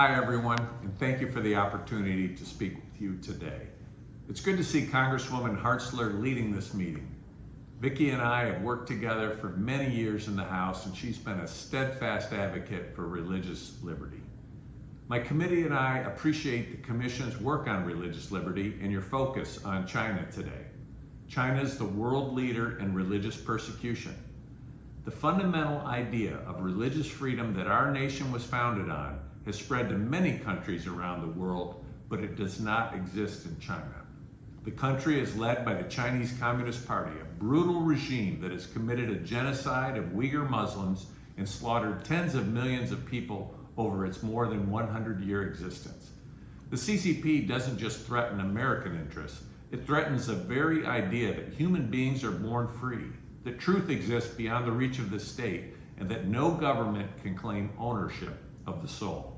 Hi everyone, and thank you for the opportunity to speak with you today. It's good to see Congresswoman Hartzler leading this meeting. Vicki and I have worked together for many years in the House, and she's been a steadfast advocate for religious liberty. My committee and I appreciate the Commission's work on religious liberty and your focus on China today. China is the world leader in religious persecution. The fundamental idea of religious freedom that our nation was founded on has spread to many countries around the world, but it does not exist in China. The country is led by the Chinese Communist Party, a brutal regime that has committed a genocide of Uyghur Muslims and slaughtered tens of millions of people over its more than 100-year existence. The CCP doesn't just threaten American interests, it threatens the very idea that human beings are born free, that truth exists beyond the reach of the state, and that no government can claim ownership of the soul.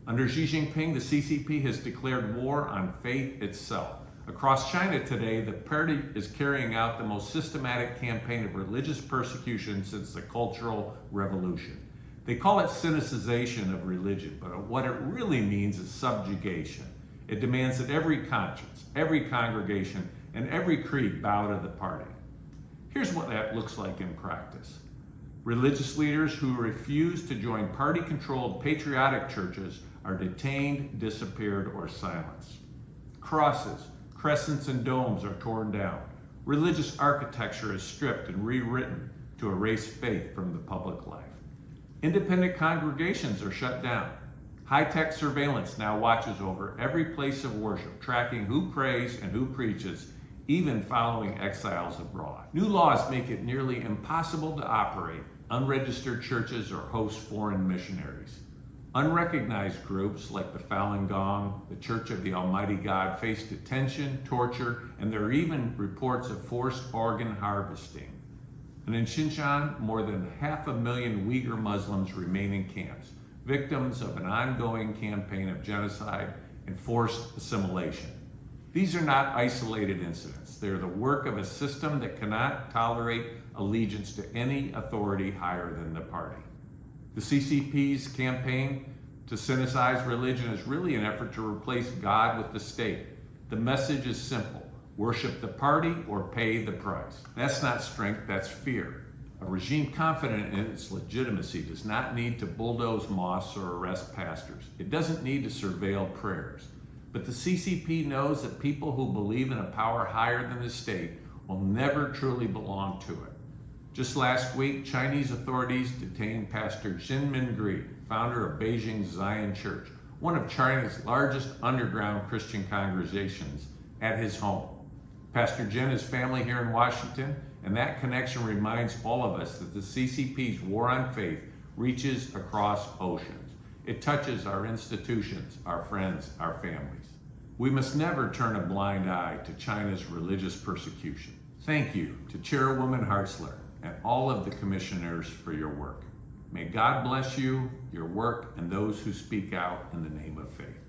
Under Xi Jinping, the CCP has declared war on faith itself. Across China today, the party is carrying out the most systematic campaign of religious persecution since the Cultural Revolution. They call it sinicization of religion, but what it really means is subjugation. It demands that every conscience, every congregation, and every creed bow to the party. Here's what that looks like in practice. Religious leaders who refuse to join party-controlled patriotic churches are detained, disappeared, or silenced. Crosses, crescents, and domes are torn down. Religious architecture is stripped and rewritten to erase faith from the public life. Independent congregations are shut down. High-tech surveillance now watches over every place of worship, tracking who prays and who preaches, even following exiles abroad. New laws make it nearly impossible to operate unregistered churches or host foreign missionaries. Unrecognized groups like the Falun Gong, the Church of the Almighty God, face detention, torture, and there are even reports of forced organ harvesting. And in Xinjiang, more than 500,000 Uyghur Muslims remain in camps, victims of an ongoing campaign of genocide and forced assimilation. These are not isolated incidents. They're the work of a system that cannot tolerate allegiance to any authority higher than the party. The CCP's campaign to sinicize religion is really an effort to replace God with the state. The message is simple: worship the party or pay the price. That's not strength, that's fear. A regime confident in its legitimacy does not need to bulldoze mosques or arrest pastors. It doesn't need to surveil prayers. But the CCP knows that people who believe in a power higher than the state will never truly belong to it. Just last week, Chinese authorities detained Pastor Jin Mingri, founder of Beijing's Zion Church, one of China's largest underground Christian congregations, at his home. Pastor Jin has family here in Washington, and that connection reminds all of us that the CCP's war on faith reaches across oceans. It touches our institutions, our friends, our families. We must never turn a blind eye to China's religious persecution. Thank you to Chairwoman Hartzler and all of the commissioners for your work. May God bless you, your work, and those who speak out in the name of faith.